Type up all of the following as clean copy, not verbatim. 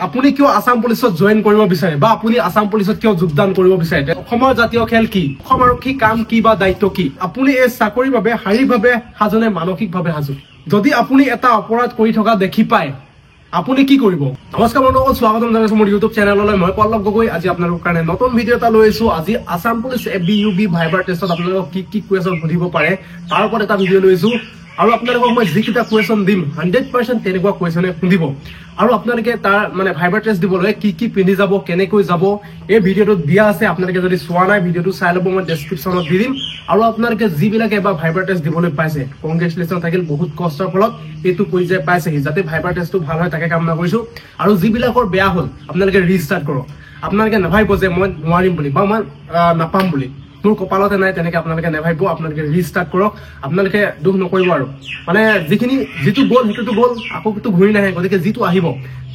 আপুনি কিয় আসাম পুলিচত জয়েন কৰিব বিচাৰে বা আপুনি আসাম পুলিচত কিয় যোগদান কৰিব বিচাৰে অসমৰ জাতীয় খেল কি অসম আৰক্ষী কাম কি বা দায়িত্ব কি আপুনি এই চাকৰিৰ বাবে শাৰীৰিকভাৱে সাজনে মানসিকভাৱে সাজু যদি আপুনি এটা অপৰাধ কৰি থকা দেখি পায় আপুনি কি কৰিব নমস্কাৰ বন্ধুসকল স্বাগতম জনাইছো মোৰ ইউটিউব চেনেললৈ মই পল্লৱ গগৈ আজি আপোনালোকৰ কাৰণে নতুন ভিডিঅ' এটা লৈ আহিছো আজি আসাম পুলিচ এবিইউবি ভাইবাৰ টেষ্টত আপোনালোকক কি কুৱেশ্যন সুধিব পাৰে তাৰ ওপৰত এটা ভিডিঅ' লৈ আহিছো আৰু আপোনালোকক মই যিকিটা কুৱেশ্যন দিম 100% তেনেকুৱা কুৱেশ্যনে সুধিব আৰু আপোনালোকে তাৰ মানে ভাইবাৰ টেষ্ট দিবলৈ কি পিন্ধি যাব কেনেকৈ যাব এই ভিডিঅ'টোত দিয়া আছে আপোনালোকে যদি চোৱা নাই ভিডিঅ'টো চাই ল'ব মই ডেসক্ৰিপচনত দি দিম আৰু আপোনালোকে যিবিলাকে এবাৰ ভাইবাৰ টেষ্ট দিবলৈ পাইছে কংগ্ৰেচুলেশ্যন থাকিল বহুত কষ্টৰ ফলত এইটো পৰ্যায় পাইছে যাতে ভাইবাৰ টেষ্টটো ভাল হয় তাকে কামনা কৰিছো আৰু যিবিলাকৰ বেয়া হ'ল আপোনালোকে ৰিষ্টাৰ্ট কৰক আপোনালোকে নাভাবিব যে মই নোৱাৰিম বুলি বা মই নাপাম বুলি মোৰ কপালতে নাই তেনেকে আপোনালোকে নেভাবিব আপোনালোকে ৰিষ্টাৰ্ট কৰক আপোনালোকে দুখ নকৰিব আৰু মানে যিটো গ'ল সেইটো গ'ল আকৌ কিন্তু ঘূৰি নাহে গতিকে যিটো আহিব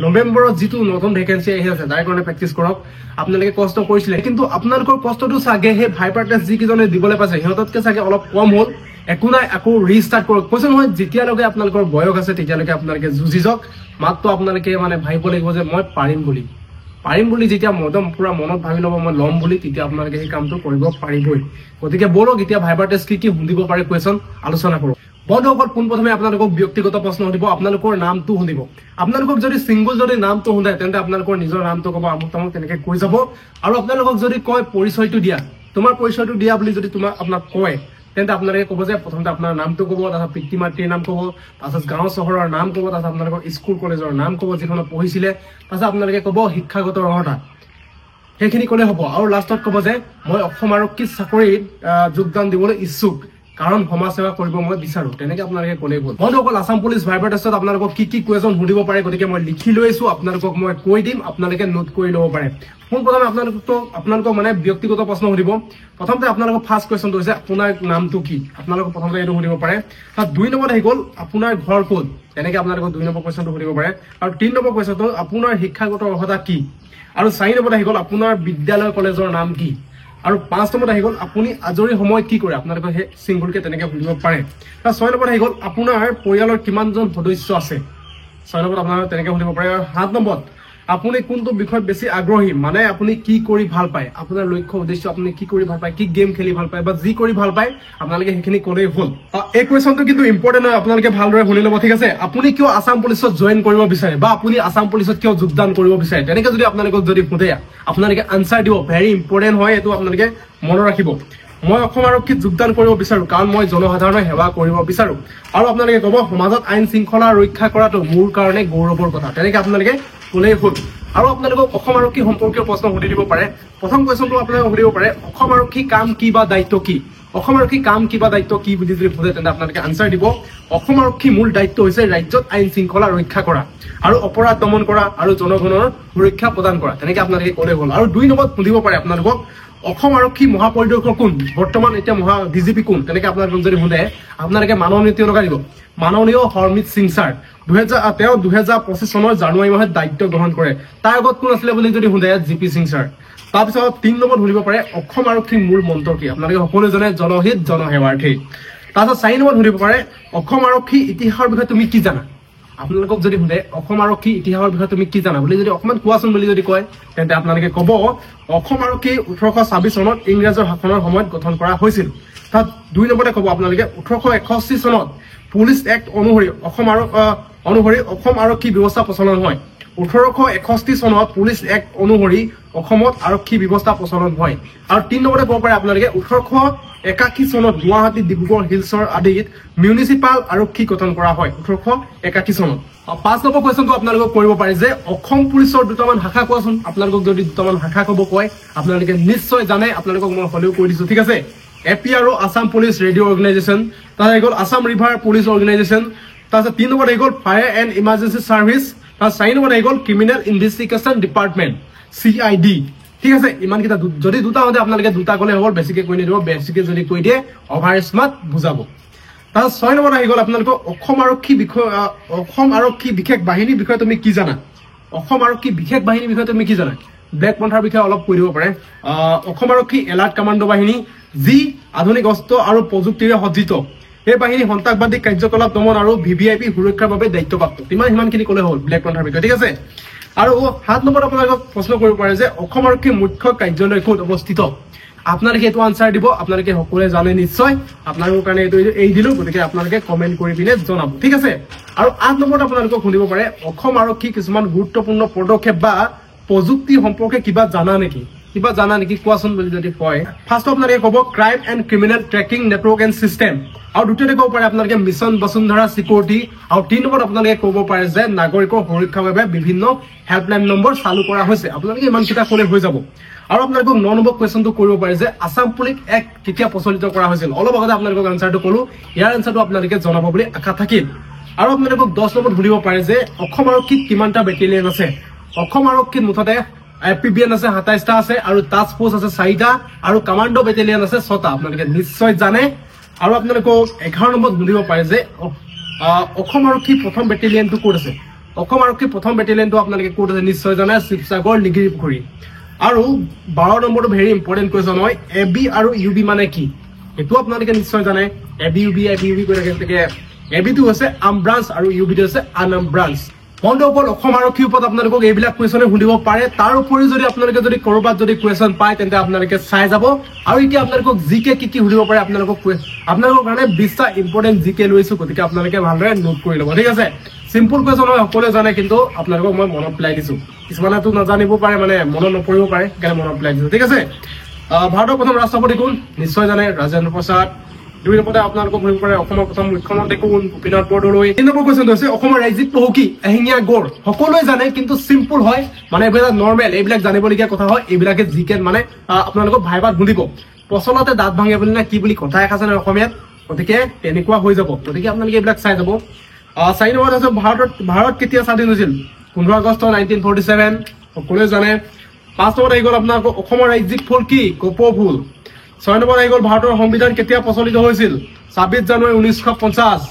নৱেম্বৰত যিটো নতুন ভেকেন্সি আহি আছে তাৰ কাৰণে প্ৰেক্টিছ কৰক আপোনালোকে কষ্ট কৰিছিলে কিন্তু আপোনালোকৰ কষ্টটো চাগে সেই ভাইবাৰ টেষ্ট যিকেইজনে দিবলৈ পাইছে সিহঁততকে চাগে অলপ কম হ'ল একো নাই আকৌ ৰিষ্টাৰ্ট কৰক কৈছে নহয় যেতিয়ালৈকে আপোনালোকৰ বয়স আছে তেতিয়ালৈকে আপোনালোকে যুঁজি যাওক মাত্ৰ আপোনালোকে মানে ভাবিব লাগিব যে মই পাৰিম বুলি যেতিয়া মদম পুৰা মনত ভাবি ল'ব মই ল'ম বুলি তেতিয়া আপোনালোকে সেই কামটো কৰিব পাৰিবই গতিকে বলক এতিয়া ভাইবাৰ টেষ্ট কি সুধিব পাৰে কুৱেশ্যন আলোচনা কৰোঁ বন্ধুসকল পোনপ্ৰথমে আপোনালোকক ব্যক্তিগত প্ৰশ্ন সুধিব আপোনালোকৰ নামটো সুধিব আপোনালোকক যদি সিংগল যদি নামটো সুধে তেন্তে আপোনালোকৰ নিজৰ নামটো ক'ব আমুক তামুক তেনেকৈ কৈ যাব আৰু আপোনালোকক যদি কয় পৰিচয়টো দিয়া তোমাৰ পৰিচয়টো দিয়া বুলি যদি আপোনাক কয় তেন্তে আপোনালোকে ক'ব যে প্ৰথমতে আপোনাৰ নামটো ক'ব তাৰপিছত পিতৃ মাতৃৰ নাম ক'ব তাৰপিছত গাঁও চহৰৰ নাম ক'ব তাৰপিছত আপোনালোকৰ স্কুল কলেজৰ নাম ক'ব যিখনত পঢ়িছিলে তাৰপিছত আপোনালোকে ক'ব শিক্ষাগত অৰ্হতা সেইখিনি ক'লে হ'ব আৰু লাষ্টত ক'ব যে মই অসম আৰক্ষী চাকৰিত যোগদান দিবলৈ ইচ্ছুক কাৰণ সমাজ সেৱা কৰিব মই বিচাৰো তেনেকে আপোনালোকে ক'লেই হ'ল বন্ধুসকল আসাম পুলিচ ভাইবাৰ টেষ্টত আপোনালোকক কি কুৱেশ্যন সুধিব পাৰে গতিকে মই লিখি লৈ আছো আপোনালোকক মই কৈ দিম আপোনালোকে নোট কৰি ল'ব পাৰে পোনপ্ৰথমে আপোনালোকক মানে ব্যক্তিগত প্ৰশ্ন সুধিব প্ৰথমতে আপোনালোকৰ ফাৰ্ষ্ট কুৱেশ্যনটো হৈছে আপোনাৰ নামটো কি আপোনালোকক প্ৰথমতে এইটো সুধিব পাৰে তাত 2 নম্বৰত আহি গ'ল আপোনাৰ ঘৰ ক'ত তেনেকে আপোনালোকক 2 নম্বৰ কুৱেশ্যনটো সুধিব পাৰে আৰু 3 নম্বৰ কুৱেশ্যনটো আপোনাৰ শিক্ষাগত অৰ্হতা কি আৰু 4 নম্বৰত আহি গ'ল আপোনাৰ বিদ্যালয় কলেজৰ নাম কি আৰু 5 নম্বৰত আহি গ'ল আপুনি আজৰি সময়ত কি কৰে আপোনালোকে সেই সিংগুলকে তেনেকে সুধিব পাৰে আৰু 6 নম্বৰত আহি গ'ল আপোনাৰ পৰিয়ালৰ কিমানজন সদস্য আছে 6 নম্বৰত আপোনালোকে তেনেকে সুধিব পাৰে আৰু 7 নম্বৰত আপুনি কোনটো বিষয়ত বেছি আগ্ৰহী মানে আপুনি কি কৰি ভাল পায় আপোনাৰ লক্ষ্য উদ্দেশ্য আপুনি কি কৰি ভাল পায় কি গেম খেলি ভাল পায় বা যি কৰি ভাল পায় আপোনালোকে সেইখিনি ক'লেই হ'ল এই কুৱেশ্যনটো কিন্তু ইম্পৰ্টেণ্ট হয় আপোনালোকে ভালদৰে শুনি ল'ব ঠিক আছে আপুনি কিয় আসাম পুলিচত জয়েন কৰিব বিচাৰে বা আপুনি আসাম পুলিচত কিয় যোগদান কৰিব বিচাৰে তেনেকে যদি আপোনালোকক যদি সোধে আপোনালোকে আনসাৰ দিব ভেৰি ইম্পৰ্টেণ্ট হয় এইটো আপোনালোকে মনত ৰাখিব মই অসম আৰক্ষীত যোগদান কৰিব বিচাৰো কাৰণ মই জনসাধাৰণৰ সেৱা কৰিব বিচাৰো আৰু আপোনালোকে ক'ব সমাজত আইন শৃংখলা ৰক্ষা কৰাটো মোৰ কাৰণে গৌৰৱৰ কথা তেনেকে আপোনালোকে ক'লেই হ'ল আৰু আপোনালোকক অসম আৰক্ষী সম্পৰ্কীয় প্ৰশ্ন সুধি দিব পাৰে প্ৰথম কুৱেশ্যনটো আপোনালোকে সুধিব পাৰে অসম আৰক্ষী কাম কি বা দায়িত্ব কি অসম আৰক্ষী কাম কি বা দায়িত্ব কি বুলি যদি সোধে তেন্তে আপোনালোকে আনসাৰ দিব অসম আৰক্ষী মূল দায়িত্ব হৈছে ৰাজ্যত আইন শৃংখলা ৰক্ষা কৰা আৰু অপৰাধ দমন কৰা আৰু জনগণৰ সুৰক্ষা প্ৰদান কৰা তেনেকে আপোনালোকে ক'লেই হ'ল আৰু 2 নম্বৰত সুধিব পাৰে আপোনালোকক অসম আৰক্ষী মহাপৰিদৰ্শক কোন বৰ্তমান এতিয়া ডিজিপি কোন তেনেকে আপোনালোকক যদি সোধে আপোনালোকে মাননীয় লগাই দিব মাননীয় হৰমিত সিং ছাৰ 2025 চনৰ জানুৱাৰী মাহত দায়িত্ব গ্ৰহণ কৰে তাৰ আগত কোন আছিলে বুলি যদি সোধে জিপি সিং ছাৰ তাৰপিছত 3 নম্বৰত সুধিব পাৰে অসম আৰক্ষীৰ মূল মন্ত্ৰ কি আপোনালোকে সকলোৱে জানে জনহিত জনসেৱাৰ্থী তাৰপিছত 4 নম্বৰত সুধিব পাৰে অসম আৰক্ষী ইতিহাসৰ বিষয়ে তুমি কি জানা আপোনালোকক যদি সোধে অসম আৰক্ষী ইতিহাসৰ বিষয়ে তুমি কি জানা বুলি যদি অকমান কোৱাচোন বুলি যদি কয় তেন্তে আপোনালোকে ক'ব অসম আৰক্ষী 1826 চনত ইংৰাজৰ শাসনৰ সময়ত গঠন কৰা হৈছিল তাত 2 নম্বৰতে ক'ব আপোনালোকে 1861 চনত পুলিচ এক্ট অনুসৰি অসম আৰক্ষী ব্যৱস্থা প্ৰচলন হয় 1861 চনত পুলিচ এক্ট অনুসৰি অসমত আৰক্ষী ব্যৱস্থা প্ৰচলন হয় আৰু 3 নম্বৰতে ক'ব পাৰে আপোনালোকে 1881 চনত গুৱাহাটী ডিব্ৰুগড় হিলছৰ আদিত মিউনিচিপাল আৰক্ষী গঠন কৰা হয় 1881 চনত 5 নম্বৰ কুৱেশ্যনটো আপোনালোকক কৰিব পাৰে যে অসম পুলিচৰ দুটামান শাখা কোৱাচোন আপোনালোকক যদি দুটামান শাখা ক'ব কয় আপোনালোকে নিশ্চয় জানে আপোনালোকক মই হ'লেও কৈ দিছো ঠিক আছে APRO Assam police radio' organisation তাৰপিছত আহি গ'ল আসাম ৰিভাৰ পুলিচ অৰ্গেনাইজেশ্যন তাৰপিছত 3 নম্বৰত আহি গ'ল ফায়াৰ এণ্ড ইমাৰ্জেঞ্চি ছাৰ্ভিচ তাৰ 4 নম্বৰত আহি গ'ল ক্ৰিমিনেল ইনভেষ্টিগেশ্যন ডিপাৰ্টমেণ্ট CID ঠিক আছে ইমানকেইটা যদি দুটা হ'লে আপোনালোকে দুটা ক'লে হ'ব বেছিকে কৈ নিদিব বেছিকে যদি কৈ দিয়ে অভাৰ স্মাৰ্ট বুজাব তাৰপিছত 6 নম্বৰত আহি গ'ল আপোনালোকক অসম আৰক্ষী বিশেষ বাহিনীৰ বিষয়ে তুমি কি জানা অসম আৰক্ষী বিশেষ বাহিনীৰ বিষয়ে তুমি কি জানা ব্লেক পন্থাৰ বিষয়ে অলপ কৈ দিব পাৰে অসম আৰক্ষী এলাৰ্ট কমাণ্ডো বাহিনী যি আধুনিক অস্ত্ৰ আৰু প্ৰযুক্তিৰে সজ্জিত এই বাহিনী সন্ত্ৰাসবাদী কাৰ্যকলাপ দমন আৰু VVIP সুৰক্ষাৰ বাবে দায়িত্বপ্ৰাপ্ত সিমানখিনি ক'লে হ'ল ব্লেক পন্থাৰ বিষয়ে ঠিক আছে আৰু 7 নম্বৰত আপোনালোকক প্ৰশ্ন কৰিব পাৰে যে অসম আৰক্ষীৰ মুখ্য কাৰ্যালয় ক'ত অৱস্থিত। আপোনালোকে এইটো আনসাৰ দিব, আপোনালোকে সকলোৱে জানে নিশ্চয়, আপোনালোকৰ কাৰণে এইটো এই দিলো, গতিকে আপোনালোকে কমেন্ট কৰি পিনে জনাব, ঠিক আছে। আৰু 8 নম্বৰত আপোনালোকক শুনিব পাৰে অসম আৰক্ষী কিছুমান গুৰুত্বপূৰ্ণ পদক্ষেপ বা প্ৰযুক্তি সম্পৰ্কে কিবা জানা নেকি, কোৱাচোন বুলি যদি কয়, ফাৰ্ষ্ট আপোনালোকে ক'ব crime and criminal tracking network and system, আৰু দ্বিতীয়তে ক'ব পাৰে আপোনালোকে মিছন বসুন্ধৰা চিকিউৰিটি, আৰু 3 নম্বৰত আপোনালোকে ক'ব পাৰে যে নাগৰিকৰ সুৰক্ষাৰ বাবে বিভিন্ন হেল্পলাইন নম্বৰ চালু কৰা হৈছে। আপোনালোকে ইমান কিটা ক'লে হৈ যাব। আৰু আপোনালোকক 9 নম্বৰ কুৱেশ্যনটো কৰিব পাৰে যে আছাম পুলিচ এক্ট কেতিয়া প্ৰচলিত কৰা হৈছিল। অলপ আগতে আপোনালোকক আনসাৰটো ক'লো, ইয়াৰ আনসাৰটো আপোনালোকে জনাব বুলি আশা থাকিল। আৰু আপোনালোকক 10 নম্বৰত সুধিব পাৰে যে অসম আৰক্ষীত কিমানটা বেটেলিয়ন আছে। অসম আৰক্ষীত মুঠতে FPBN আছে 27টা আছে, আৰু টাস্ক ফোৰ্চ আছে 4টা, আৰু কমাণ্ডো বেটেলিয়ন আছে 6টা, আপোনালোকে নিশ্চয় জানে। আৰু আপোনালোকক 11 নম্বৰত সুধিব পাৰে যে অসম আৰক্ষী প্ৰথম বেটেলিয়নটো ক'ত আছে। অসম আৰক্ষী প্ৰথম বেটেলিয়নটো আপোনালোকে ক'ত আছে নিশ্চয় জানে, শিৱসাগৰ লিগিৰি পুখুৰী। আৰু 12 নম্বৰটো ভেৰি ইম্পৰ্টেণ্ট কুৱেশ্যন হয়, AB আৰু UB মানে কি, সেইটো আপোনালোকে নিশ্চয় জানে। ABUB কৈ থাকে, ABটো হৈছে আৰ্ম ব্ৰাঞ্চ আৰু UBটো হৈছে আনআৰ্ম ব্ৰাঞ্চ। বন্ধুসকল, অসম আৰক্ষীৰ ওপৰত আপোনালোকক এইবিলাক কুৱেশ্যনে সুধিব পাৰে। তাৰ উপৰি যদি আপোনালোকে যদি ক'ৰবাত যদি কুৱেশ্যন পায় তেন্তে আপোনালোকে চাই যাব। আৰু এতিয়া আপোনালোকক জিকে কি সুধিব পাৰে আপোনালোকৰ কাৰণে 20টা ইম্পৰ্টেণ্ট জিকে লৈছো, গতিকে আপোনালোকে ভালদৰে নোট কৰি ল'ব, ঠিক আছে। চিম্পল কুৱেশ্যন হয়, সকলোৱে জানে, কিন্তু আপোনালোকক মই মনত পেলাই দিছো। কিছুমানেতো নাজানিব পাৰে, মানে মনত নপৰিব পাৰে, সেইকাৰণে মনত পেলাই দিছো, ঠিক আছে। ভাৰতৰ প্ৰথম ৰাষ্ট্ৰপতি কোন নিশ্চয় জানে, ৰাজেন্দ্ৰ প্ৰসাদ। 2 নম্বৰতে আপোনালোকক সুধিব পাৰে অসমৰ প্ৰথম মুখ্যমন্ত্ৰী কোন, গোপীনাথ বৰদলৈ। 3 নম্বৰ কুৱেশ্যনটো হৈছে অসমৰ ৰাজ্যিক পশু কি, এশিঙীয়া গড়। সকলোৱে জানে, কিন্তু চিম্পল হয়, মানে এইবিলাক নৰ্মেল, এইবিলাক জানিবলগীয়া কথা হয়। এইবিলাকে জিকে মানে আপোনালোকক ভাইবাত সুধিব। পচলতে দাঁত ভাঙে বুলি না কি বুলি কথা এষাৰ আছে অসমীয়াত, গতিকে তেনেকুৱা হৈ যাব, গতিকে আপোনালোকে এইবিলাক চাই যাব। 4 নম্বৰত আছে ভাৰত কেতিয়া স্বাধীন হৈছিল, 15 আগষ্ট 1947, সকলোৱে জানে। 5 নম্বৰত আহি গ'ল আপোনালোকক অসমৰ ৰাজ্যিক ফুল কি, কপৌ ফুল। 6 নম্বৰত আহি গ'ল ভাৰতৰ সংবিধান কেতিয়া প্ৰচলিত হৈছিল, 26 জানুৱাৰী 1950।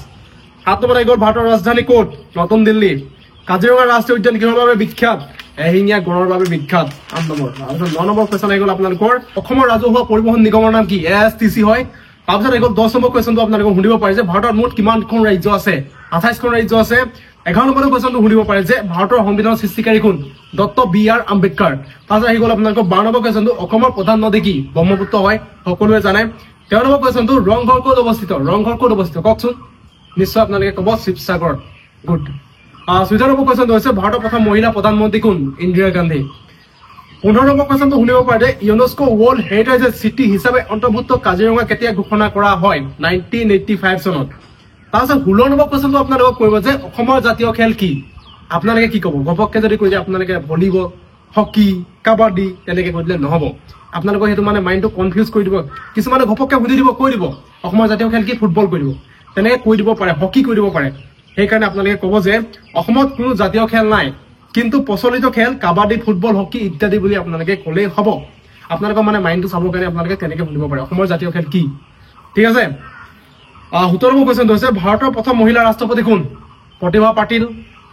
7 নম্বৰত আহি গ'ল ভাৰতৰ ৰাজধানী ক'ত, নতুন দিল্লী। কাজিৰঙা ৰাষ্ট্ৰীয় উদ্যান কিহৰ বাবে বিখ্যাত, এশিঙীয়া গড়ৰ বাবে বিখ্যাত। 8 নম্বৰ। তাৰপিছত 9 নম্বৰ কুৱেশ্যন আহি গ'ল আপোনালোকৰ অসমৰ ৰাজহুৱা পৰিবহণ নিগমৰ নাম কি, ASTC হয়। তাৰপিছত আহি গ'ল 10 নম্বৰ কুৱেশ্যনটো আপোনালোকক সুধিব পাৰে যে ভাৰতত মুঠ কিমানখন ৰাজ্য আছে, 28খন ৰাজ্য আছে। 11 নম্বৰ কুৱেশ্যনটো সুধিব পাৰে যে ভাৰতৰ সংবিধানৰ সৃষ্টিকাৰী কোন, ডক্টৰ BR আম্বেদকাৰ। তাৰপিছত আহি গ'ল আপোনালোকৰ 12 নম্বৰ কুৱেশ্যনটো অসমৰ প্ৰধান নদী কি, ব্ৰহ্মপুত্ৰ হয়, সকলোৱে জানে। 13 নম্বৰ কুৱেশ্যনটো ৰংঘৰ ক'ত অৱস্থিত, কওকচোন, নিশ্চয় আপোনালোকে ক'ব শিৱসাগৰ, গুড। 14 নম্বৰ কুৱেশ্যনটো হৈছে ভাৰতৰ প্ৰথম মহিলা প্ৰধানমন্ত্ৰী কোন, ইন্দিৰা গান্ধী। 15 নম্বৰ কুৱেশ্যনটো শুনিব পাৰে যে ইউনেস্কো ৱৰ্ল্ড হেৰিটেজ চিটি হিচাপে অন্তৰ্ভুক্ত কাজিৰঙা কেতিয়া ঘোষণা কৰা হয়, 1985 চনত। তাৰপিছত 16 নম্বৰ কুৱেশ্যনটো আপোনালোকক কৰিব যে অসমৰ জাতীয় খেল কি, আপোনালোকে কি ক'ব। ঘপককে যদি কৈ দিয়ে আপোনালোকে ভলীবল, হকী, কাবাডী, তেনেকে কৈ দিলে নহ'ব। আপোনালোকৰ সেইটো মানে মাইণ্ডটো কনফিউজ কৰি দিব। কিছুমানে ঘপককে সুধি দিব, কৈ দিব অসমৰ জাতীয় খেল কি, ফুটবল কৈ দিব, তেনেকে কৈ দিব পাৰে, হকী কৈ দিব পাৰে। সেইকাৰণে আপোনালোকে ক'ব যে অসমত কোনো জাতীয় খেল নাই, কিন্তু প্ৰচলিত খেল কাবাডী, ফুটবল, হকী ইত্যাদি বুলি আপোনালোকে ক'লেই হ'ব। আপোনালোকৰ মানে মাইণ্ডটো চাবৰ কাৰণে আপোনালোকে তেনেকে সুধিব পাৰে অসমৰ জাতীয় খেল কি, ঠিক আছে। 17 নম্বৰ কুৱেশ্যনটো হৈছে ভাৰতৰ প্ৰথম মহিলা ৰাষ্ট্ৰপতি কোন, প্ৰতিভা পাটিল।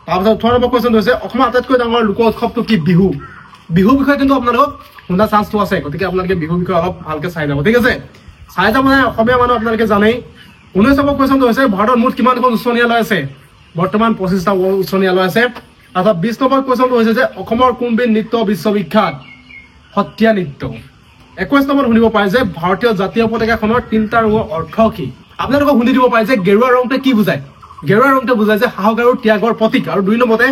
তাৰপিছত 18 নম্বৰ কুৱেশ্যনটো হৈছে অসমৰ আটাইতকৈ ডাঙৰ লোক উৎসৱটো কি, বিহু। বিহুৰ বিষয়ে কিন্তু আপোনালোকক শুনা চান্সটো আছে, গতিকে আপোনালোকে বিহুৰ বিষয়ে অলপ ভালকে চাই যাব, ঠিক আছে। চাই যাব মানে অসমীয়া মানুহ আপোনালোকে জানেই। 19 নম্বৰ কুৱেশ্যনটো হৈছে ভাৰতত মুঠ কিমানখন উচ্চ ন্যায়ালয় আছে, বৰ্তমান 25টা উচ্চ ন্যায়ালয় আছে। তাৰপিছত 20 নম্বৰ কুৱেশ্যনটো হৈছে যে অসমৰ কোনবিধ নৃত্য বিশ্ববিখ্যাত, সত্ৰীয়া নৃত্য। 21 নম্বৰত শুনিব পাৰে যে ভাৰতীয় জাতীয় পতাকাখনৰ 3টা ৰঙৰ অৰ্থ কি। আপোনালোকক শুনি দিব পাৰে যে গেৰুৱা ৰংটোৱে কি বুজায়, গেৰুৱা ৰংটোৱে বুজায় যে সাহস আৰু ত্যাগৰ প্ৰতীক। আৰু 2 নম্বৰতে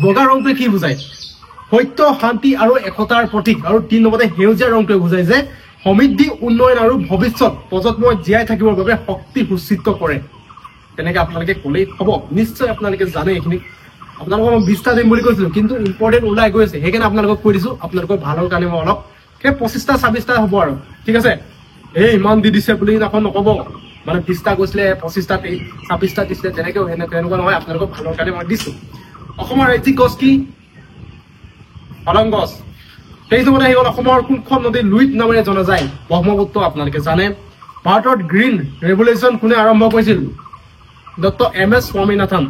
বগা ৰংটোৱে কি বুজায়, সত্য, শান্তি আৰু একতাৰ প্ৰতীক। আৰু 3 নম্বৰতে সেউজীয়া ৰংটোৱে বুজায় যে সমৃদ্ধি, উন্নয়ন আৰু ভৱিষ্যত প্ৰজন্মই জীয়াই থাকিবৰ বাবে শক্তি সুচিত কৰে। তেনেকে আপোনালোকে ক'লেই হ'ব, নিশ্চয় আপোনালোকে জানে এইখিনি। আপোনালোকক মই 20টা দিম বুলি কৈছিলো, কিন্তু ইম্পৰ্টেণ্ট ওলাই গৈ আছে, সেইকাৰণে আপোনালোকক কৈ দিছো। আপোনালোকৰ ভালৰ কাৰণে মই অলপ 25টা 26টা হ'ব আৰু, ঠিক আছে। এই ইমান দি দিছে বুলি এখন নক'ব, মানে 20টা গৈছিলে 25টা 26টা দিছিলে, তেনেকুৱা নহয়। আপোনালোকক ভালৰ কাৰণে মই দিছো। অসমৰ ৰাজ্যিক গছ কি, পালং গছ। 23 নম্বৰত আহি গ'ল অসমৰ কোনখন নদী লুইত নামেৰে জনা যায়, ব্ৰহ্মপুত্ৰ, আপোনালোকে জানে। ভাৰতত গ্ৰীণ ৰেভলিউচন কোনে আৰম্ভ কৰিছিল, ডক্টৰ MS স্বামীনাথন।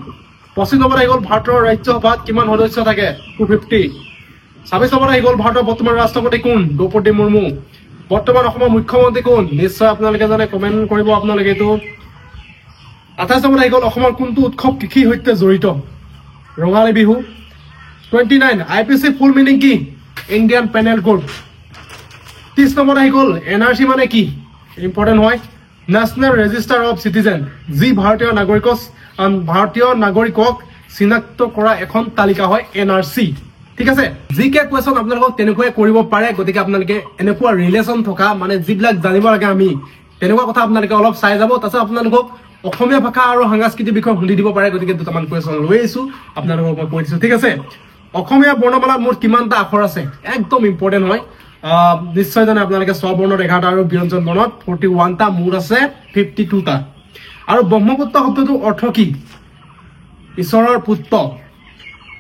25 নম্বৰত আহি গ'ল ভাৰতৰ ৰাজ্যসভাত কিমান সদস্য থাকে, 250। 26 নম্বৰত আহি গ'ল ভাৰতৰ বৰ্তমান ৰাষ্ট্ৰপতি কোন, দ্ৰৌপদী মুৰ্মু। বৰ্তমান অসমৰ মুখ্যমন্ত্ৰী কোন, নিশ্চয় আপোনালোকে জানে, কমেণ্ট কৰিব আপোনালোকে এইটো। 28 নম্বৰত আহি গ'ল অসমৰ কোনটো উৎসৱ কৃষিৰ সৈতে জড়িত, Rongali Bihu. 29 IPC full meaning কি ইন্ডিয়ান পেনেল কোড 30 নম্বৰ আহি গল এনআৰসি মানে কি ইম্পৰ্টেন্ট হয় ন্যাশনাল ৰেজিস্টাৰ অফ সিটিজেন যি ভাৰতীয় নাগৰিকক চিনাক্ত কৰা এখন তালিকা হয় এনআৰসি ঠিক আছে জিকে কোৱেশ্যন আপোনালোকক তেনেকৈ কৰিব পাৰে গতিকে আপোনালোকে এনেকুৱা ৰিলেশন থকা মানে যিবিলাক জানিব লাগে আমি তেনেকুৱা কথা আপোনালোকে অলপ চাই যাব তাৰপিছত আপোনালোকক অসমীয়া ভাষা আৰু সাংস্কৃতিক বিষয় শুনি দিব পাৰে গতিকে দুটামান কোৱেশ্যন লৈ আহিছো আপোনালোকক মই কৈ দিছো ঠিক আছে অসমীয়া বৰ্ণমালা মোৰ কিমানটা আখৰ আছে একদম ইম্পৰ্টেন্ট হয় নিশ্চয় জানে আপোনালোকে স্ববৰ্ণত 11টা আৰু ব্যঞ্জন বৰ্ণত 41টা মোৰ আছে 52টা আৰু ব্ৰহ্মপুত্ৰ শব্দটো অৰ্থ কি ঈশ্বৰৰ পুত্ৰ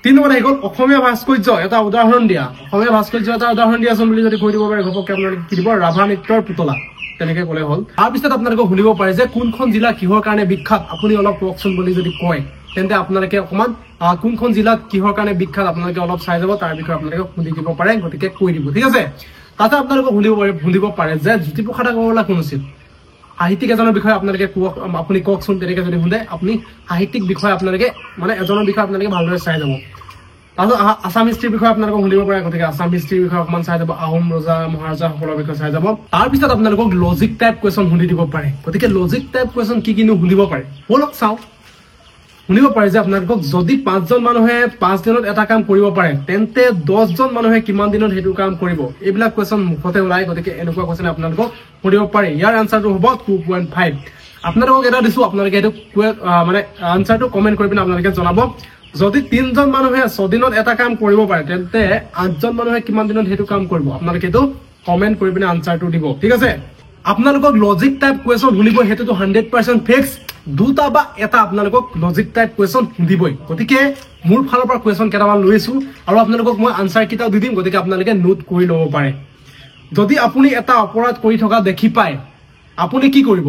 3 নম্বৰ আহি গল অসমীয়া ভাস্কৰ্য এটা উদাহৰণ দিয়া অসমীয়া ভাস্কৰ্য এটা উদাহৰণ দিয়াচোন বুলি যদি কৈ দিব পাৰে ঘপককে আপোনালোকে কি দিব ৰাভা নৃত্যৰ পুতলা তেনেকে ক'লে হ'ল তাৰপিছত আপোনালোকে শুনিব পাৰে যে কোনখন জিলা কিহৰ কাৰণে বিখ্যাত আপুনি অলপ কওকচোন বুলি যদি কয় তেন্তে আপোনালোকে অকমান কোনখন জিলা কিহৰ কাৰণে বিখ্যাত আপোনালোকে অলপ চাই যাব তাৰ বিষয়ে আপোনালোকে শুনি দিব পাৰে গতিকে কৈ দিব ঠিক আছে তাতে আপোনালোকে শুনিব পাৰে যে জ্যোতিপ্ৰসাদ আগৰৱালা কোন আছিল সাহিত্যিক এজনৰ বিষয়ে আপোনালোকে আপুনি কওকচোন তেনেকে যদি শুনে আপুনি সাহিত্যিক বিষয় আপোনালোকে মানে এজনৰ বিষয়ে আপোনালোকে ভালদৰে চাই যাব তাৰপিছত আসাম হিষ্ট্ৰীৰ বিষয়ে আপোনালোকক শুনিব পাৰে গতিকে আসাম হিষ্ট্ৰীৰ বিষয়ে অকমান চাই যাব আহোম ৰজা মহাৰজাসকলৰ বিষয়ে চাই যাব তাৰপিছত আপোনালোকক লজিক টাইপ কুৱেশ্যন শুনি দিব পাৰে গতিকে লজিক টাইপ কুৱেশ্যন কি কিনো শুনিব পাৰে বলক চাওঁ শুনিব পাৰে যে আপোনালোকক যদি 5জন মানুহে 5 দিনত এটা কাম কৰিব পাৰে তেন্তে 10জন মানুহে কিমান দিনত হেতু কাম কৰিব এইবিলাক কুৱেশ্যন মুখতে ওলাই গতিকে এনেকুৱা কুৱেশ্যন আপোনালোকক শুনিব পাৰে ইয়াৰ আনসাৰটো হ'ব 2.5 আপোনালোকক এটা দিছো আপোনালোকে এটো মানে আনসাৰটো কমেন্ট কৰি পিনে আপোনালোকে জনাব যদি 3জন মানুহে 6 দিনত এটা কাম কৰিব পাৰে তেন্তে 8জন মানুহে কিমান দিনত হেতু কাম কৰিব আপোনালোকে এটো কমেন্ট কৰি পিনে আনসাৰটো দিব ঠিক আছে আপোনালোকক লজিক টাইপ কুৱেশ্যন শুনিব হেতুটো 100% ফিক্স দুটা বা এটা আপোনালোকক লজিক টাইপ কুৱেশ্যন দিবই গতিকে মোৰ ফালৰ পৰা কুৱেশ্যন কেটামান লৈছো আৰু আপোনালোকক মই আনসাৰ কিটাও দি দিম গতিকে আপোনালোকে নোট কৰি ল'ব পাৰে যদি আপুনি এটা অপৰাধ কৰি থকা দেখি পায় আপুনি কি কৰিব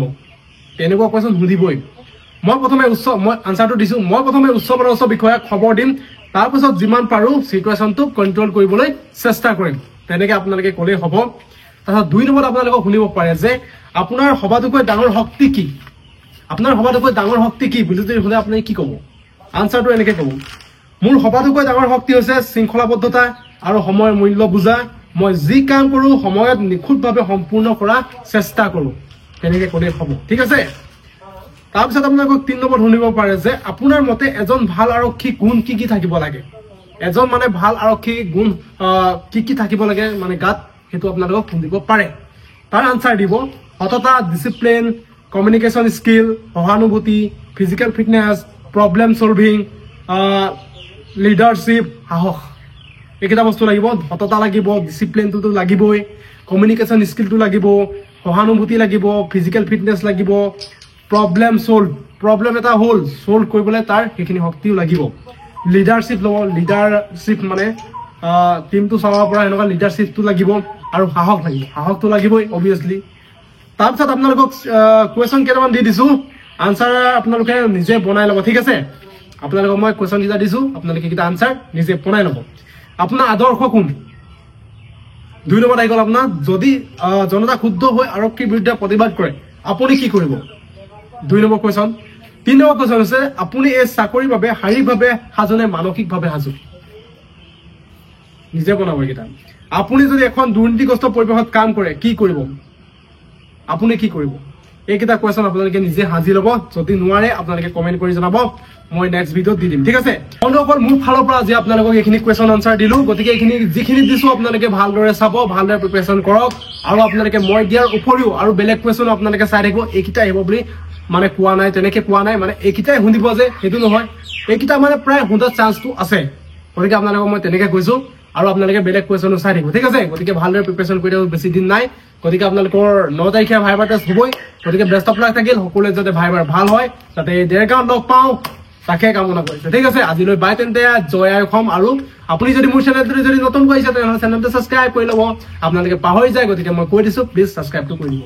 তেনেকুৱা কুৱেশ্যন শুনিবই মই প্ৰথমে আনসাৰটো দিছো মই প্ৰথমে উচ্চ পদস্থ বিষয়াক খবৰ দিম তাৰ পিছত যিমান পাৰো সিচুৱেশ্যনটো কন্ট্ৰোল কৰিবলৈ চেষ্টা কৰিম তেনেকে আপোনালোকে ক'লে হ'ব তাৰপিছত 2 নম্বৰত আপোনালোকক শুনিব পাৰে যে আপোনাৰ সবাতোকৈ ডাঙৰ শক্তি কি আপোনাৰ সবাতোকৈ ডাঙৰ শক্তি কি বুলি যদি শুনে আপুনি কি ক'ব আনসাৰটো এনেকে ক'ব মোৰ সবাতোকৈ ডাঙৰ শক্তি হৈছে শৃংখলাবদ্ধতা আৰু সময়ৰ মূল্য বুজা মই যি কাম কৰো সময়ত নিখুঁতভাৱে সম্পূৰ্ণ কৰা চেষ্টা কৰো তেনেকে ক'লে হ'ব ঠিক আছে তাৰপিছত আপোনালোকক 3 নম্বৰ শুনিব পাৰে যে আপোনাৰ মতে এজন ভাল আৰক্ষী গুণ কি থাকিব লাগে এজন মানে ভাল আৰক্ষী গুণ কি থাকিব লাগে মানে গাত হেতু আপোনালোকক শুনিব পাৰে তাৰ আনসাৰ দিব সততা ডিসিপ্লিন কমিউনিকেশন স্কিল সহানুভূতি physical fitness problem solving leadership সাহস এইকেইটা বস্তু লাগিব সততা লাগিব ডিসিপ্লিনটো লাগিবই কমিউনিকেশন স্কিলটো লাগিব সহানুভূতি লাগিব ফিজিক্যাল ফিটনেস লাগিব প্ৰবলেম এটা হল সলভ কৰিবলৈ তাৰ সেইখিনি শক্তিও লাগিব লিডাৰশিপ লব লিডাৰশিপ মানে টিমটো চলাব পৰা এনেকুৱা লিডাৰশিপটো লাগিব আৰু সাহসটো লাগিবই অবভিয়াসলি তাৰপিছত আপোনালোকক কুৱেশ্যন কেইটামান দি দিছো আনসাৰ আপোনালোকে নিজে বনাই ল'ব ঠিক আছে আপোনালোকক মই কুৱেশ্যন কিটা দিছো আপোনালোকে কিটা আনসাৰ নিজে বনাই ল'ব আপোনাৰ আদৰ্শ কোন 2 নম্বৰ আহি গ'ল আপোনাৰ যদি জনতা ক্ষুব্ধ হৈ আৰক্ষীৰ বিৰুদ্ধে প্ৰতিবাদ কৰে আপুনি কি কৰিব 2 নম্বৰ কুৱেশ্যন 3 নম্বৰ কুৱেশ্যন হৈছে আপুনি এই চাকৰিৰ বাবে শাৰীৰিকভাৱে সাজনে মানসিকভাৱে সাজু নিজে বনাব এইকেইটা আপুনি যদি এখন দুৰ্নীতিগ্ৰস্ত পৰিৱেশত কাম কৰে কি কৰিব আপুনি কি কৰিব এইকেইটা কুৱেশ্যন আপোনালোকে নিজে সাজি ল'ব যদি নোৱাৰে আপোনালোকে কমেন্ট কৰি জনাব মই নেক্সট ভিডিঅ'ত দি দিম ঠিক আছে বন্ধুসকল মোৰ ফালৰ পৰা আজি আপোনালোকক এইখিনি কুৱেশ্যন আনসাৰ দিলো গতিকে এইখিনি যিখিনি দিছো আপোনালোকে ভালদৰে চাব ভালদৰে প্ৰিপাৰেচন কৰক আৰু আপোনালোকে মই দিয়াৰ উপৰিও আৰু বেলেগ কুৱেশ্যন আপোনালোকে চাই থাকিব এইকেইটা আহিব বুলি মানে কোৱা নাই তেনেকে কোৱা নাই মানে এইকেইটাই শুনিব যে সেইটো নহয় এইকেইটা মানে প্ৰায় 100 চান্সটো আছে গতিকে আপোনালোকক মই তেনেকে কৈছো আৰু আপোনালোকে বেলেগ কুৱেশ্যন চাই থাকিব ঠিক আছে গতিকে ভালদৰে প্ৰিপাৰেচন কৰি দিয়ক বেছি দিন নাই গতিকে আপোনালোকৰ 9 তাৰিখে ভাইবাৰ টেষ্ট হ'বই গতিকে বেষ্ট অফ লাক থাকিল সকলোৱে যাতে ভাইবাৰ ভাল হয় যাতে দেৰগাঁৱত লগ পাওঁ তাকে কামনা কৰিছো ঠিক আছে আজিলৈ বাই তেন্তে জয় আই অসম আৰু আপুনি যদি মোৰ চেনেলটো যদি নতুন কৰিছে তেনেহ'লে চেনেলটো সাবস্ক্ৰাইব কৰি ল'ব আপোনালোকে পাহৰি যায় গতিকে মই কৈ দিছো প্লিজ সাবস্ক্ৰাইবটো কৰি দিব